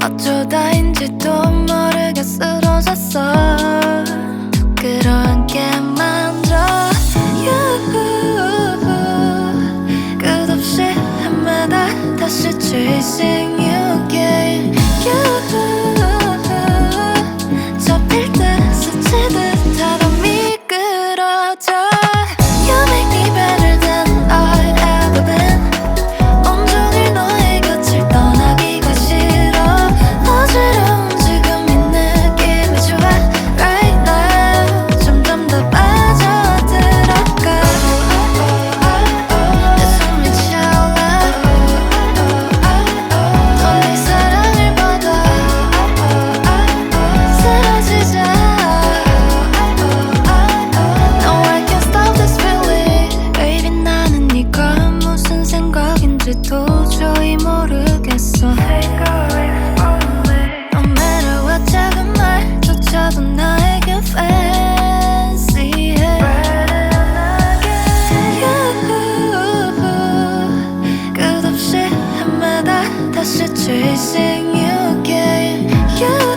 어쩌다인지도 모르게 쓰러졌어. 끌어안게 만들어 you. 끝없이 헤매다 다시 chasing you again. you. 잡힐 듯 스치듯 하다 미끄러져. You make me better than I've ever been. 온종일 너의 곁을 떠나기가 싫어. 어지러운 지금 이 느낌이 좋아. Right now 점점 더 빠져들어가. 내 숨이 차올라. 더 네 사랑을 받아. 쓰러지자. No, I can't stop this feeling. Baby 나는 네가 무슨 생각인지 도저히 모르겠어. No matter what 작은 말조차도 나에게 fancy해. you. 끝없이 헤매다 다시 chasing you again. you.